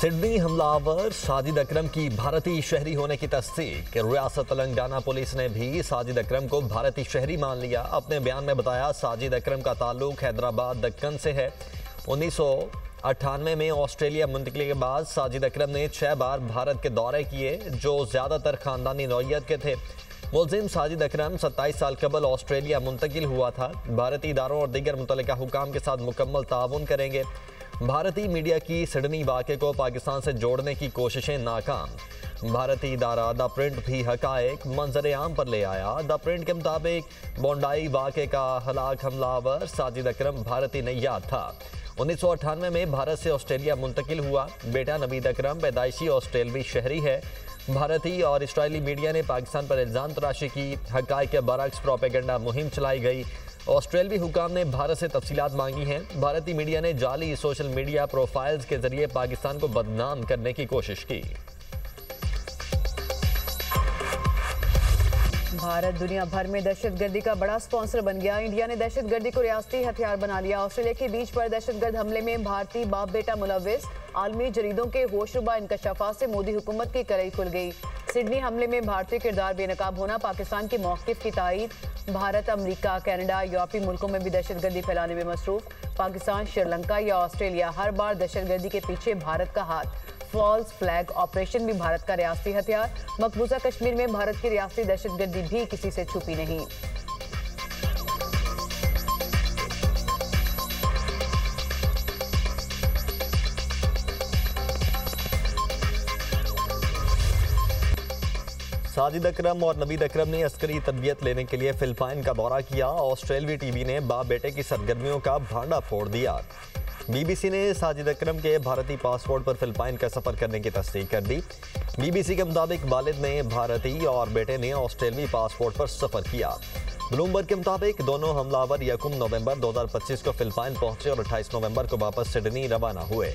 Sydney हमलावर साजिद अकरम की भारतीय शहरी होने की तस्दीक। रियासत तेलंगाना पुलिस ने भी साजिद अकरम को भारतीय शहरी मान लिया। अपने बयान में बताया, साजिद अकरम का ताल्लुक हैदराबाद दक्कन से है। 1998 में ऑस्ट्रेलिया मुंतकिली के बाद साजिद अकरम ने 6 बार भारत के दौरे किए, जो ज़्यादातर खानदानी नौइयत के थे। मुलजिम साजिद अकरम 27 साल कबल ऑस्ट्रेलिया मुंतकिल हुआ था। भारतीय इदारों और दीगर मुतल्लिका हुकाम के साथ मुकम्मल ताउन करेंगे। भारतीय मीडिया की सिडनी वाक़े को पाकिस्तान से जोड़ने की कोशिशें नाकाम। भारतीय इदारा द प्रिंट भी हकायक मंजर आम पर ले आया। द प्रिंट के मुताबिक बोंडाई वाक़े का हलाक हमलावर साजिद अकरम भारतीय नैयाद था। 1998 में भारत से ऑस्ट्रेलिया मुंतकिल हुआ। बेटा नवीद अकरम पैदाइशी ऑस्ट्रेलवी शहरी है। भारतीय और इस्राइली मीडिया ने पाकिस्तान पर इल्ज़ाम तराशी की। हक़ाइक़ के बरअक्स प्रोपेगेंडा मुहिम चलाई गई। ऑस्ट्रेलवी हुकाम ने भारत से तफसीलात मांगी हैं। भारतीय मीडिया ने जाली सोशल मीडिया प्रोफाइल्स के जरिए पाकिस्तान को बदनाम करने की कोशिश की। भारत दुनिया भर में दहशतगर्दी का बड़ा स्पॉन्सर बन गया। इंडिया ने दहशतगर्दी को रियासती हथियार बना लिया। ऑस्ट्रेलिया के बीच पर दहशतगर्द हमले में भारतीय बाप बेटा मुलव्विस। आलमी जरीदों के होशरुबा इंकशाफात से मोदी हुकूमत की कलई खुल गई। सिडनी हमले में भारतीय किरदार बेनकाब होना पाकिस्तान के मौक़िफ़ की तायीद। भारत, अमरीका, कनाडा, यूरोपीय मुल्कों में भी दहशतगर्दी फैलाने में मसरूफ। पाकिस्तान, श्रीलंका या ऑस्ट्रेलिया, हर बार दहशतगर्दी के पीछे भारत का हाथ। फॉल्स फ्लैग ऑपरेशन भी भारत का रियासती हथियार। मकबूजा कश्मीर में भारत की रियासती दहशतगर्दी भी किसी से छुपी नहीं। साजिद अकरम और नवीद अकरम ने अस्करी तरबियत लेने के लिए फिलिपाइन का दौरा किया। ऑस्ट्रेलवी टीवी ने बाप बेटे की सरगर्मियों का भांडा फोड़ दिया। बीबीसी ने साजिद अकरम के भारतीय पासपोर्ट पर फिलिपाइन का सफ़र करने की तस्दीक कर दी। बीबीसी के मुताबिक वालिद ने भारतीय और बेटे ने ऑस्ट्रेलवी पासपोर्ट पर सफ़र किया। ब्लूमबर्ग के मुताबिक दोनों हमलावर 1 नवंबर 2025 को फिलिपाइन पहुंचे और 28 नवंबर को वापस सिडनी रवाना हुए।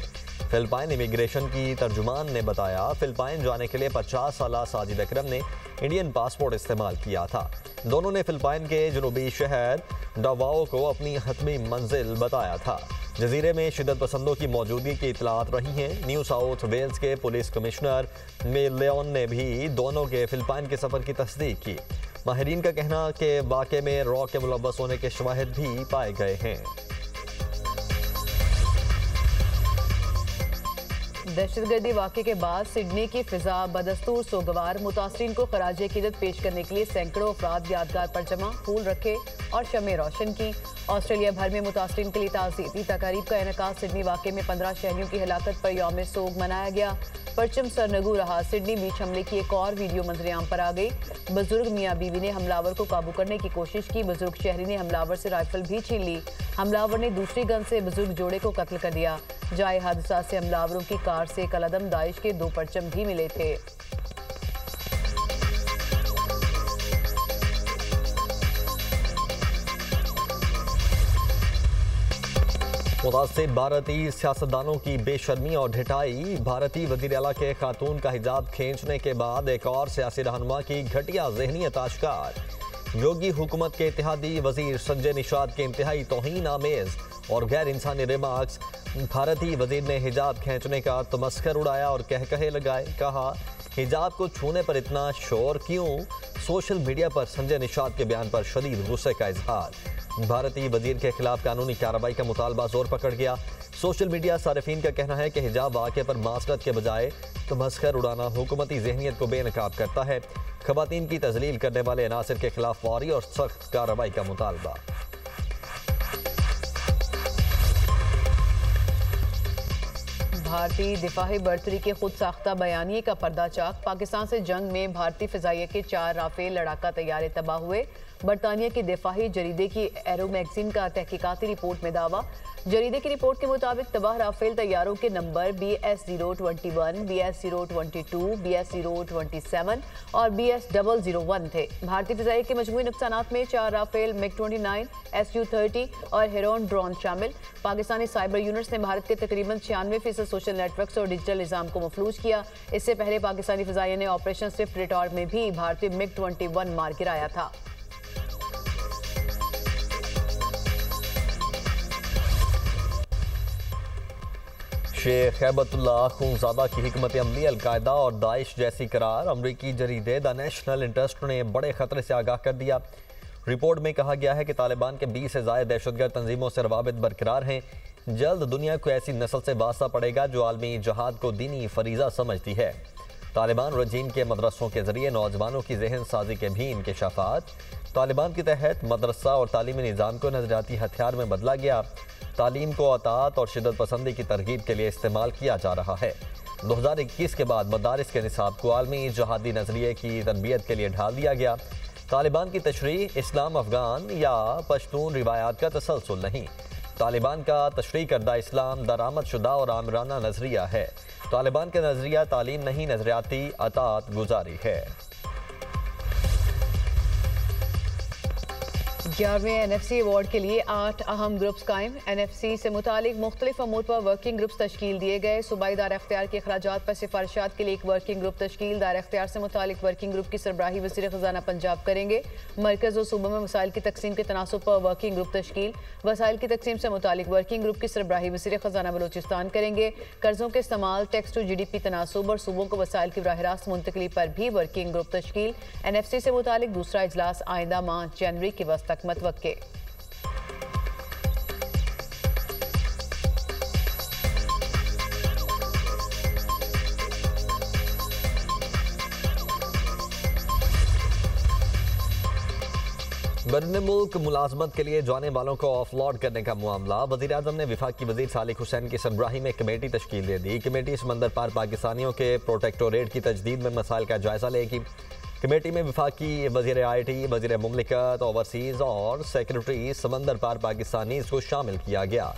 फिलिपाइन इमिग्रेशन की तर्जुमान ने बताया, फिलिपाइन जाने के लिए 50 साला साजिद अकरम ने इंडियन पासपोर्ट इस्तेमाल किया था। दोनों ने फिलिपाइन के जनूबी शहर डावाओ को अपनी हतमी मंजिल बताया था। जजीरे में शिद्दत पसंदों की मौजूदगी की इतलात रही हैं। न्यू साउथ वेल्स के पुलिस कमिश्नर मेल लेओन ने भी दोनों के फिलिपाइन के सफ़र की तस्दीक की। माहिरीन का कहना कि वाक़े में रॉ के मुलव्वस होने के शवाहिद भी पाए गए हैं। दहशतगर्दी वाक़े के बाद सिडनी की फिजा बदस्तूर सोगवार। मुतासरीन को खराज अकीदत पेश करने के लिए सैकड़ों अफराद यादगार पर जमा, फूल रखे और शमें रोशन की। ऑस्ट्रेलिया भर में मुतासरीन के लिए ताज़ियती तकारीब का इनेकाद। सिडनी वाक़े में 15 शहरियों की हलाकत पर यौम सोग मनाया गया। परचम सरनगू रहा। सिडनी बीच हमले की एक और वीडियो मंजरेआम पर आ गई। बुजुर्ग मियाँ बीवी ने हमलावर को काबू करने की कोशिश की। बुजुर्ग शहरी ने हमलावर से राइफल भी छीन ली। हमलावर ने दूसरी गन से बुजुर्ग जोड़े को कत्ल कर दिया। जाए हादसा से हमलावरों की कार से कलअदम दाइश के 2 परचम भी मिले थे। मुतासिब भारतीय सियासतदानों की बेशर्मी और ढिठाई। भारतीय वज़ीर आला के खातून का हिजाब खींचने के बाद एक और सियासी रहनुमा की घटिया ज़हनियत आश्कार। योगी हुकूमत के इत्तेहादी वज़ीर संजय निषाद के इंतहाई तौहीन आमेज़ और गैर इंसानी रिमार्क्स। भारतीय वज़ीर ने हिजाब खींचने का तमस्खर उड़ाया और कहकहे लगाए। कहा, हिजाब को छूने पर इतना शोर क्यों? सोशल मीडिया पर संजय निषाद के बयान पर शदीद गुस्से का इजहार। भारतीय वज़ीर के खिलाफ कानूनी कार्रवाई का मुतालबा जोर पकड़ गया। सोशल मीडिया सारिफीन का कहना है कि हिजाब वाक़े पर मासरत के बजाय तमस्खर उड़ाना हुकूमती ज़हनियत को बेनकाब करता है। ख़वातीन की तज़लील करने वाले अनासिर के खिलाफ फौरी और सख्त कार्रवाई का मुतालबा। भारतीय दिफाही बर्तरी के खुद साख्ता बयानिए का पर्दाचाक। पाकिस्तान से जंग में भारतीय फ़िज़ाइया के 4 राफेल लड़ाका तैयारे तबाह हुए। बरतानिया की दिफाही जरीदे की एरो मैगजीन का तहकीकाती रिपोर्ट में दावा। जरीदे की रिपोर्ट के मुताबिक तबाह राफेल तैयारों के नंबर BS-021, BS-022, BS-027 और BS-001 थे। भारतीय फ़िज़ाइया के मजमूई नुकसानात में 4 राफेल, MiG-29, Su-30 और हेरोन ड्रोन शामिल। पाकिस्तानी साइबर यूनिट्स ने भारत के तकरीबन 96% सोशल नेटवर्क्स और डिजिटल निज़ाम को मफलूज किया। इससे पहले पाकिस्तानी फ़िज़ाइया ने ऑपरेशन स्विफ्ट रिटॉर्ड में भी भारतीय MiG-21 मार गिराया था। शेख हैबतुल्लाह खूनज़ादा की हिकमत अमली अलकायदा और दाइश जैसी करार। अमरीकी जरीदे द नेशनल इंटरेस्ट ने बड़े खतरे से आगाह कर दिया। रिपोर्ट में कहा गया है कि तालिबान के 20 से ज़ायद दहशतगर्द तंजीमों से रवाबित बरकरार हैं। जल्द दुनिया को ऐसी नस्ल से वास्ता पड़ेगा जो आलमी जहाद को दीनी फरीज़ा समझती है। तालिबान रजीम के मदरसों के जरिए नौजवानों की जहन साजी के भी इंकशाफात। तालिबान के तहत मदरसा और तालीमी निज़ाम को नजरियाती हथियार में बदला गया। तालीम को अतात और शिद्दत पसंदी की तरगीब के लिए इस्तेमाल किया जा रहा है। 2021 के बाद मदारिस के निसाब को आलमी जहादी नजरिए की तरबियत के लिए ढाल दिया गया। तालिबान की तशरीह इस्लाम अफगान या पश्तून रिवायात का तसलसल नहीं। तालिबान का तशरीह करदा इस्लाम दरामद शुदा और आमराना नजरिया है। तालिबान का नजरिया तालीम नहीं, नजरियाती अतात गुजारी है। 11वें NFC अवार्ड के लिए 8 अहम ग्रुप्स कायम। NFC से मुतालिक मुख्तलिफ अमूर पर वर्किंग ग्रुप्स तश्कील दिए गए। सूबाई दायरा इख्तियार के अखराजात पर सिफारिशात के लिए एक वर्किंग ग्रुप तश्कील। दायरा इख्तियार से मुतालिक वर्किंग ग्रुप की सरबराही वज़ीर ख़ज़ाना पंजाब करेंगे। मरकज़ और सूबों में वसाइल की तकसीम के तनासुब पर वर्किंग ग्रुप तश्कील। वसाइल की तकसीम से मुतालिक वर्किंग ग्रुप की सरबराही वज़ीर ख़ज़ाना बलूचिस्तान करेंगे। कर्ज़ों के इस्तेमाल, टैक्स टू GDP तनासुब और सूबों को वसाइल की बराह रास्त मुंतकली पर भी वर्किंग ग्रुप तश्कील। NFC से मुतालिक दूसरा इजलास आइंदा माह जनवरी के वस्त तक मतवक्के। बरने मुल्क मुलाजमत के लिए जाने वालों को ऑफलोड करने का मामला। वज़ीर-ए-आज़म ने वफाकी वज़ीर सालिक हुसैन की सरबराही में कमेटी तश्कील दे दी। कमेटी समंदर पार पाकिस्तानियों के प्रोटेक्टोरेट की तजदीद में मसाइल का जायजा लेगी। कमेटी में वफाकी वज़ीर IT, वज़ीर मुमलिकत, ओवरसीज़ और सेक्रेटरी समंदर पार पाकिस्तानीज़ को शामिल किया गया।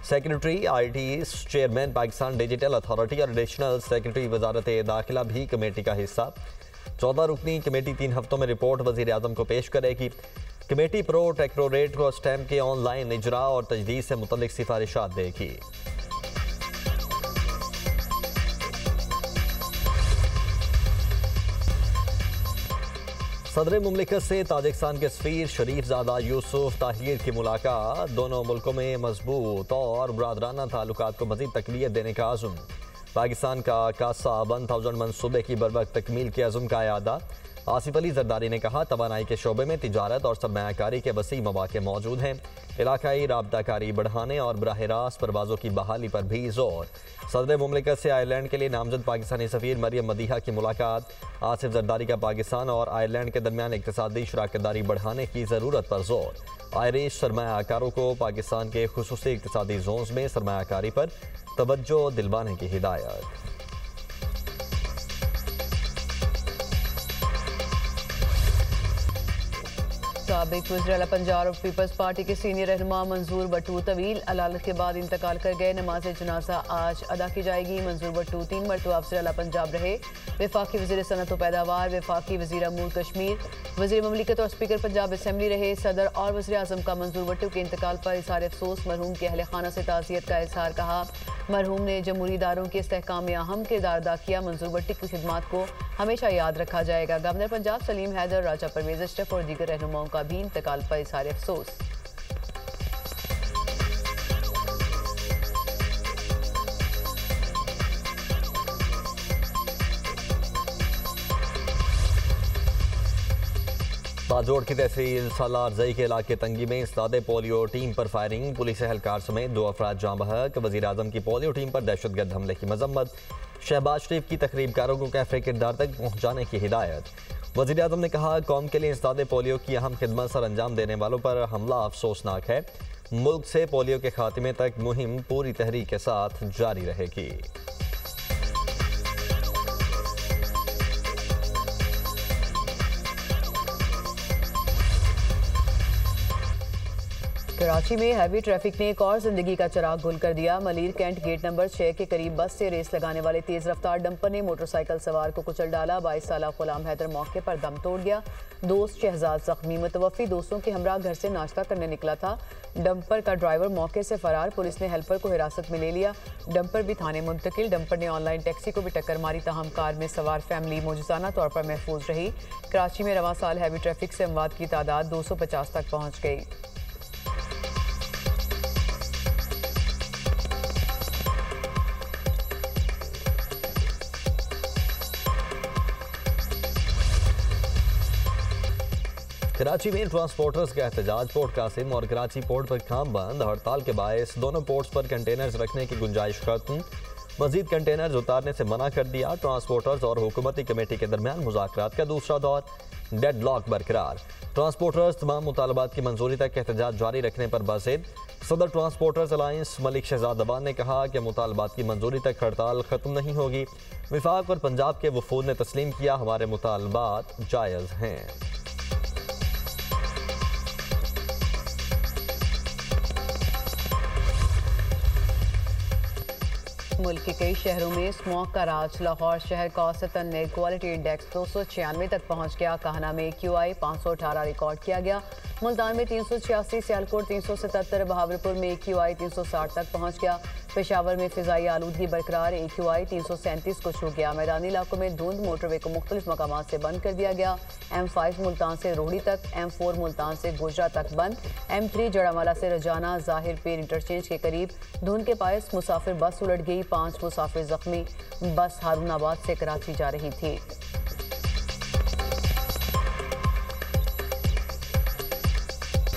Secretary IT, chairman Pakistan digital authority और एडिशनल सेक्रेटरी वजारत दाखिला भी कमेटी का हिस्सा। 14 रुकनी कमेटी 3 हफ्तों में रिपोर्ट वज़ीर-ए-आज़म को पेश करेगी। कमेटी प्रोटेक्टोरेट को स्टैम्प के ऑनलाइन इजरा और तजदीद से मुतल्लिक सिफारिशात देगी। सदर मुमलिकत से ताजिकिस्तान के सफीर शरीफजादा यूसुफ ताहिर की मुलाकात। दोनों मुल्कों में मजबूत और बरादराना ताल्लुकात को मजीद तकवीत देने का आज़म। पाकिस्तान का कासा 1000 मनसूबे की बरवक्त तकमील के अज़म का यादा। आसिफ अली जरदारी ने कहा, तवानाई के शोबे में तिजारत और सरमायाकारी के वसी मौके मौजूद हैं। इलाकाई राबताकारी बढ़ाने और बराह रास्त परवाज़ों की बहाली पर भी जोर। सदर मुमलिकत से आयरलैंड के लिए नामजद पाकिस्तानी सफ़ीर मरियम मदीहा की मुलाकात। आसिफ जरदारी का पाकिस्तान और आयरलैंड के दरमियान इक़्तिसादी शराकतदारी बढ़ाने की ज़रूरत पर जोर। आयरिश सरमायाकारों को पाकिस्तान के खुसूसी इक़्तिसादी जोन्स में सरमायाकारी पर तवज्जो दिलवाने की हिदायत। साबिक वज़ीर-ए-आला पंजाब और पीपल्स पार्टी के सीनियर रहनुमा मंजूर भट्टू तवील अलालत के बाद इंतकाल कर गए। नमाज जनाजा आज अदा की जाएगी। मंजूर भट्टू 3 मरतबा वज़ीर-ए-आला पंजाब रहे। वफाकी वज़ीर सनत व पैदावार, वफाकी वज़ीर अमूर कश्मीर, वज़ीर ममलिकत और स्पीकर पंजाब असम्बली रहे। सदर और वज़ीर-ए-आज़म का मंजूर भट्टू के इंतकाल पर इज़हार अफसोस। मरहूम के अहल खाना से ताज़ियत का इज़हार। कहा, मरहूम ने जमहूरी इदारों के इस्तेहकाम में अहम किरदार अदा किया। मंजूर भट्टी की खिदमात को हमेशा याद रखा जाएगा। गवर्नर पंजाब सलीम हैदर, राजा परवेज़ अशरफ और दीगर रहनुमाओं का भी इंतकाल पर इज़हार अफसोस। बाजोड़ की तहसील सालार जई के इलाके तंगी में इस्तादे पोलियो टीम पर फायरिंग। पुलिस एहलकार समेत 2 अफराद जाँ बहक। वज़ीर-ए-आज़म की पोलियो टीम पर दहशतगर्द हमले की मजम्मत। शहबाज शरीफ की तकरीबकारों को कैफे किरदार तक पहुँचाने की हिदायत। वज़ीर-ए-आज़म ने कहा, कौम के लिए इस्तादे पोलियो की अहम खिदमत सर अंजाम देने वालों पर हमला अफसोसनाक है। मुल्क से पोलियो के खात्मे तक मुहिम पूरी तहरीक के साथ जारी रहेगी। कराची में हैवी ट्रैफिक ने एक और जिंदगी का चिराग गुल कर दिया। मलीर कैंट गेट नंबर 6 के करीब बस से रेस लगाने वाले तेज रफ्तार डंपर ने मोटरसाइकिल सवार को कुचल डाला। 22 साला गुलाम हैदर मौके पर दम तोड़ गया। दोस्त शहजाद जख्मी। मुतवफ़ी दोस्तों के हमरा घर से नाश्ता करने निकला था। डंपर का ड्राइवर मौके से फरार। पुलिस ने हेल्पर को हिरासत में ले लिया। डंपर भी थाने मुंतकिल। डंपर ने ऑनलाइन टैक्सी को भी टक्कर मारी, ताहम कार में सवार फैमिली मौजूदाना तौर पर महफूज रही। कराची में रवां साल हैवी ट्रैफिक से अमवात की तादाद 250 तक पहुँच गई। कराची में ट्रांसपोर्टर्स का एहतजाज। पोर्ट कासिम और कराची पोर्ट पर काम बंद। हड़ताल के बायस दोनों पोर्ट्स पर कंटेनर्स रखने की गुंजाइश खत्म। मजीद कंटेनर्स उतारने से मना कर दिया। ट्रांसपोर्टर्स और हुकूमती कमेटी के दरमियान मुज़ाकरात का दूसरा दौर। डेडलॉक बरकरार। ट्रांसपोर्टर्स तमाम मुतालबात की मंजूरी तक एहतजाज जारी रखने पर बाज़िद। सदर ट्रांसपोर्टर्स अलायंस मलिक शहजाद अबान ने कहा कि मुतालबात की मंजूरी तक हड़ताल ख़त्म नहीं होगी। विफाक और पंजाब के वफूद ने तस्लीम किया, हमारे मुतालबात जायज़ हैं। मुल्क के कई शहरों में स्मॉग का राज। लाहौर शहर का औसतन एयर क्वालिटी इंडेक्स 296 तक पहुंच गया। काहना में QI 518 रिकॉर्ड किया गया। मुल्तान में 386, सियालकोट 377, बहावलपुर में QI 360 तक पहुंच गया। पेशावर में फिजाई आलूदगी बरकरार, QI 337 को छू गया। मैदानी इलाकों में धुंध, मोटरवे को मुख्तलिफ मकामात से बंद कर दिया गया। M5 मुल्तान से रोहड़ी तक, M4 मुल्तान से गुजरा तक बंद। M3 जड़ामाला से रजाना जाहिर पीर इंटरचेंज के करीब धुंध के बायस मुसाफिर बस उलट गई। 5 मुसाफिर जख्मी। बस हारूनाबाद से कराची जा रही थी।